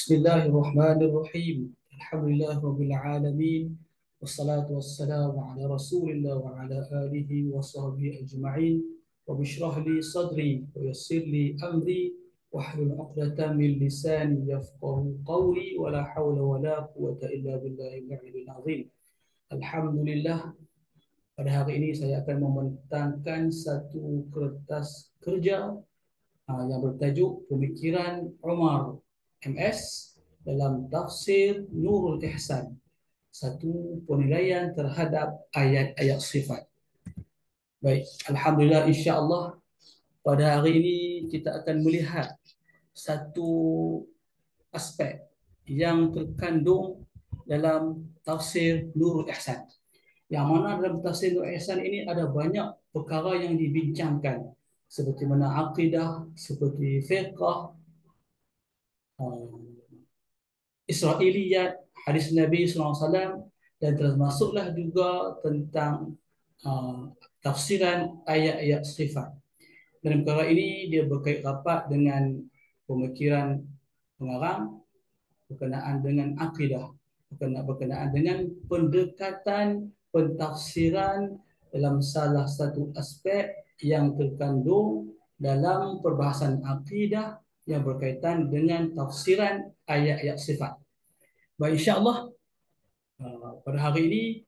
Bismillahirrahmanirrahim. Alhamdulillah rabbil alamin. Wassalatu wassalamu ala Rasulillah wa ala alihi wa sahbihi ajma'in. Wa bishrah li sadri wa yassir li amri wahlul 'uqdatam min lisani yafqahu qawli wa la hawla wa la quwwata illa billahil 'aliyyil 'azim. Alhamdulillah, pada hari ini saya akan membentangkan satu kertas kerja yang bertajuk Pemikiran Umar MS dalam tafsir Nurul Ihsan, satu penilaian terhadap ayat-ayat sifat. Baik, Alhamdulillah, insya-Allah pada hari ini kita akan melihat satu aspek yang terkandung dalam tafsir Nurul Ihsan. Yang mana dalam tafsir Nurul Ihsan ini ada banyak perkara yang dibincangkan, seperti mana akidah, seperti fiqh, Israiliyat, hadis Nabi SAW, dan termasuklah juga tentang tafsiran ayat-ayat sifat. Dan perkara ini dia berkait rapat dengan pemikiran pengarang berkenaan dengan akidah, berkenaan dengan pendekatan pentafsiran dalam salah satu aspek yang terkandung dalam perbahasan akidah yang berkaitan dengan tafsiran ayat-ayat sifat. Baik, insya-Allah pada hari ini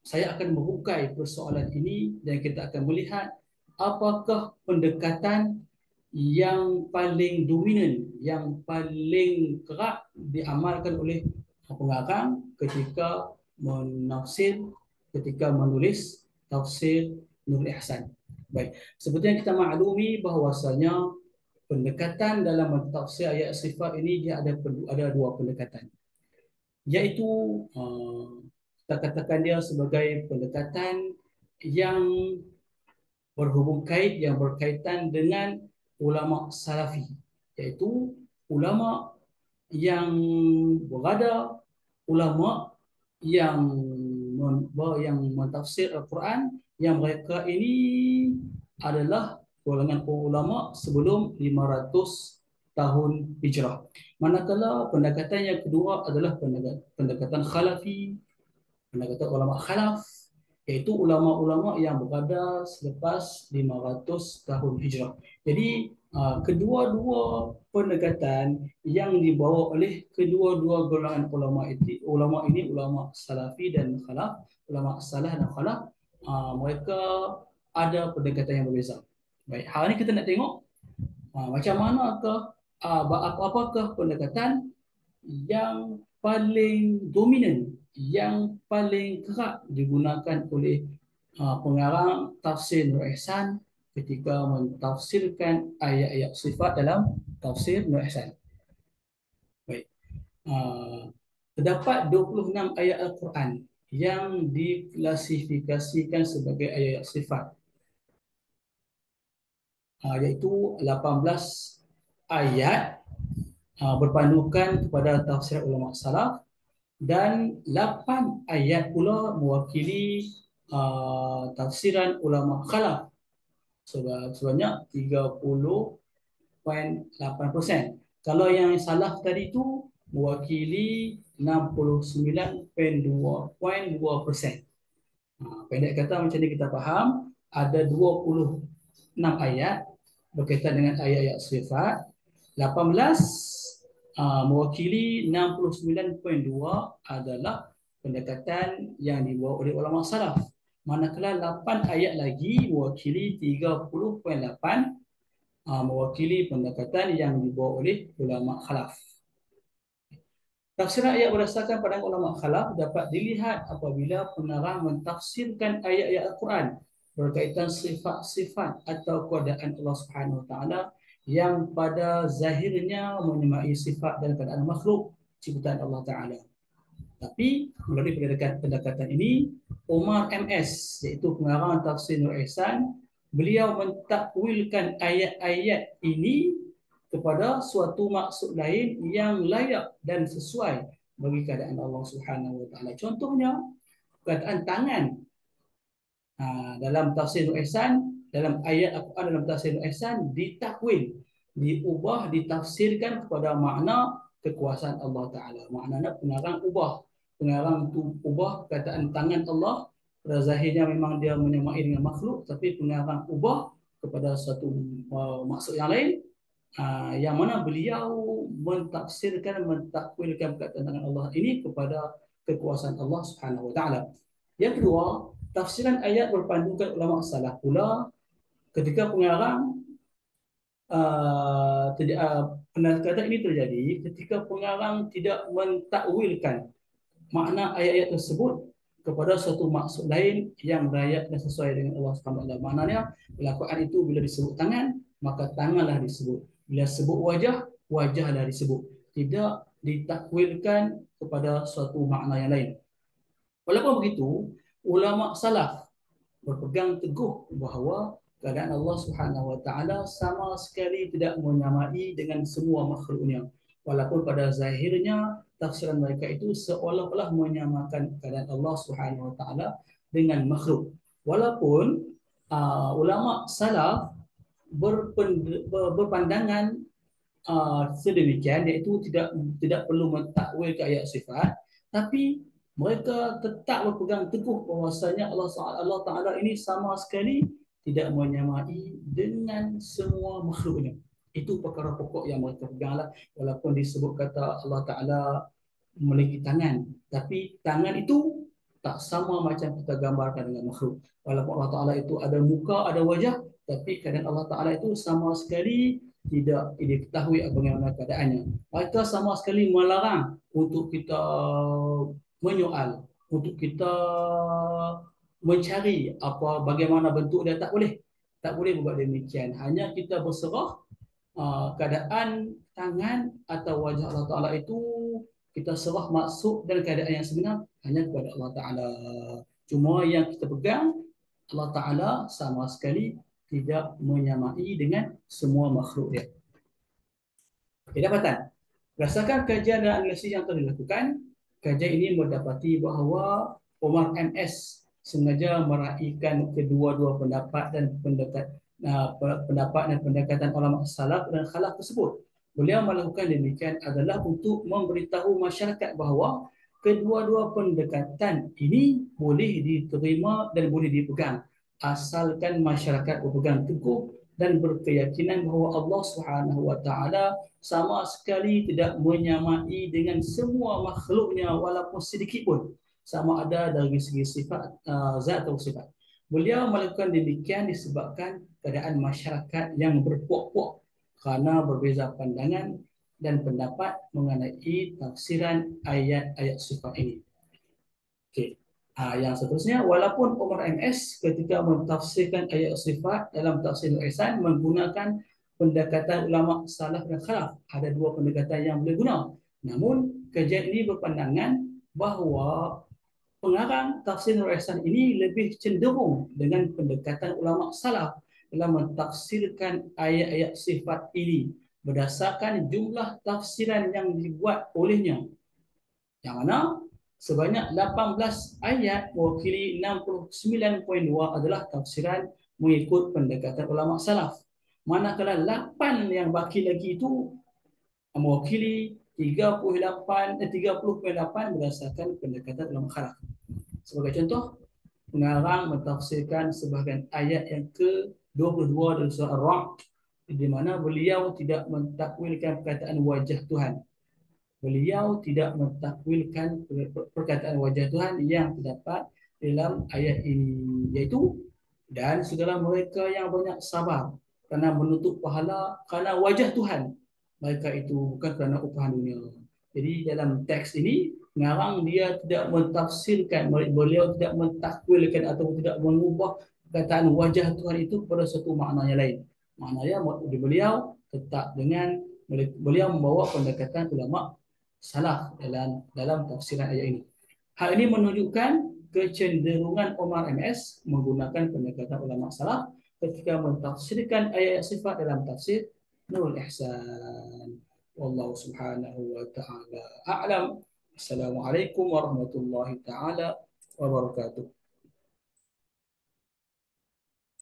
saya akan membuka persoalan ini dan kita akan melihat apakah pendekatan yang paling dominan, yang paling kerap diamalkan oleh pengarang ketika menafsir, ketika menulis tafsir Nurul Ihsan. Baik, seperti yang kita maklumi bahawasanya pendekatan dalam tafsir ayat sifat ini dia ada dua pendekatan, iaitu kita katakan dia sebagai pendekatan yang berhubung kait, yang berkaitan dengan ulama salafi, iaitu ulama yang berada, ulama yang mentafsir Al-Quran, yang mereka ini adalah golongan ulama sebelum 500 tahun hijrah. Manakala pendekatan yang kedua adalah pendekatan khalafi, pendekatan ulama khalaf, iaitu ulama-ulama yang berada selepas 500 tahun hijrah. Jadi kedua-dua pendekatan yang dibawa oleh kedua-dua golongan ulama ini, ulama salafi dan khalaf, ulama salah dan khalaf, mereka ada pendekatan yang berbeza. Baik, hari ini kita nak tengok macam manakah, apakah pendekatan yang paling dominan, yang paling kerap digunakan oleh pengarang tafsir Nurul Ihsan ketika mentafsirkan ayat-ayat sifat dalam tafsir Nurul Ihsan. Baik, terdapat 26 ayat Al-Quran yang diklasifikasikan sebagai ayat sifat, iaitu 18 ayat berpandukan kepada tafsir ulama salaf, dan 8 ayat pula mewakili tafsiran ulama khalaf sebanyak 30.8%. Kalau yang salaf tadi itu mewakili 69.2%. Pendek kata macam ni kita faham, ada 26 ayat berkaitan dengan ayat-ayat sifat, 18 mewakili 69.2 adalah pendekatan yang dibawa oleh ulama salaf. Manakala 8 ayat lagi mewakili 30.8 mewakili pendekatan yang dibawa oleh ulama khalaf. Tafsiran ayat berdasarkan pandangan ulama khalaf dapat dilihat apabila pengarang mentafsirkan ayat-ayat Al-Quran berkaitan sifat-sifat atau keadaan Allah Subhanahu Wa Taala yang pada zahirnya menyemai sifat dan keadaan makhluk ciptaan Allah Ta'ala. Tapi melalui pendekatan ini, Umar MS, iaitu pengarang tafsir Nurul Ihsan, beliau mentakwilkan ayat-ayat ini kepada suatu maksud lain yang layak dan sesuai bagi keadaan Allah Subhanahu Wa Taala. Contohnya, perkataan tangan dalam tafsir Nurul Ihsan, dalam ayat Al-Quran dalam tafsir Nurul Ihsan ditakwil, diubah, ditafsirkan kepada makna kekuasaan Allah Ta'ala. Maknanya pengarang ubah. Pengarang itu ubah kataan tangan Allah. Pada zahirnya memang dia menyamai dengan makhluk, tapi pengarang ubah kepada satu maksud yang lain, yang mana beliau mentafsirkan, mentakwilkan perkataan tangan Allah ini kepada kekuasaan Allah Subhanahu Wa Ta'ala. Yang kedua, tafsiran ayat berpandukan ulama salaf pula ketika pengarang penakatan ini terjadi ketika pengarang tidak mentakwilkan makna ayat-ayat tersebut kepada suatu maksud lain yang layak dan sesuai dengan Allah Subhanahu Wa Taala. Maknanya dalam Quran itu bila disebut tangan, maka tanganlah disebut. Bila sebut wajah, wajahlah disebut. Tidak ditakwilkan kepada suatu makna yang lain. Walaupun begitu, ulama salaf berpegang teguh bahawa keadaan Allah Subhanahu Wa Taala sama sekali tidak menyamai dengan semua makhluknya. Walaupun pada zahirnya tafsiran mereka itu seolah-olah menyamakan keadaan Allah Subhanahu Wa Taala dengan makhluk. Walaupun ulama salaf berpandangan sedemikian, iaitu tidak perlu mentakwil ke ayat sifat, tapi mereka tetap berpegang teguh bahawasanya Allah Ta'ala ini sama sekali tidak menyamai dengan semua makhluknya. Itu perkara pokok yang mereka peganglah. Walaupun disebut kata Allah Ta'ala memiliki tangan, tapi tangan itu tak sama macam kita gambarkan dengan makhluk. Walaupun Allah Ta'ala itu ada muka, ada wajah, tapi keadaan Allah Ta'ala itu sama sekali tidak diketahui bagaimana keadaannya. Mereka sama sekali melarang untuk kita menyoal, untuk kita mencari bagaimana bentuk dia. Tak boleh. Tak boleh buat demikian. Hanya kita berserah keadaan tangan atau wajah Allah Ta'ala itu, kita serah maksud dan keadaan yang sebenar hanya kepada Allah Ta'ala. Cuma yang kita pegang, Allah Ta'ala sama sekali tidak menyamai dengan semua makhluk dia. Okay, dapatan. Berdasarkan kajian dan analisis yang telah dilakukan, kajian ini mendapati bahawa Omar MS sengaja meraihkan kedua-dua pendapat dan pendekatan ulama salaf dan khalaf tersebut. Beliau melakukan demikian adalah untuk memberitahu masyarakat bahawa kedua-dua pendekatan ini boleh diterima dan boleh dipegang, asalkan masyarakat berpegang teguh dan berkeyakinan bahawa Allah Subhanahu Wa Taala sama sekali tidak menyamai dengan semua makhluknya walaupun sedikit pun, sama ada dari segi sifat zat atau sifat. Beliau melakukan demikian disebabkan keadaan masyarakat yang berpuak-puak kerana berbeza pandangan dan pendapat mengenai tafsiran ayat-ayat sifat ini. Okey. Yang seterusnya, walaupun Umar MS ketika mentafsirkan ayat sifat dalam tafsir Al-Ihsan menggunakan pendekatan ulama salaf dan khalaf, ada dua pendekatan yang boleh guna. Namun, kajian ini berpandangan bahawa pengarang tafsir Al-Ihsan ini lebih cenderung dengan pendekatan ulama salaf dalam mentafsirkan ayat-ayat sifat ini berdasarkan jumlah tafsiran yang dibuat olehnya, yang mana sebanyak 18 ayat mewakili 69.2 adalah tafsiran mengikut pendekatan ulama salaf. Manakala 8 yang baki lagi itu mewakili 30.8 berdasarkan pendekatan ulama khalaf. Sebagai contoh, pengarang mentafsirkan sebahagian ayat yang ke-22 dari surah Ar-Ra'd, di mana beliau tidak mentakwilkan perkataan wajah Tuhan. Beliau tidak mentakwilkan perkataan wajah Tuhan yang terdapat dalam ayat ini, iaitu dan segala mereka yang banyak sabar kerana menuntut pahala kerana wajah Tuhan mereka itu, bukan kerana upahan dunia. Jadi dalam teks ini pengarang dia tidak mentafsirkan, beliau tidak mentakwilkan atau tidak mengubah perkataan wajah Tuhan itu pada satu makna yang lain. Maknanya beliau tetap dengan beliau membawa pendekatan ulama salaf dalam tafsiran ayat ini. Hal ini menunjukkan kecenderungan Omar MS menggunakan pendekatan ulama salaf ketika mentafsirkan ayat sifat dalam tafsir Nurul Ihsan. Wallahu subhanahu wa ta'ala a'lam. Assalamualaikum warahmatullahi ta'ala wabarakatuh.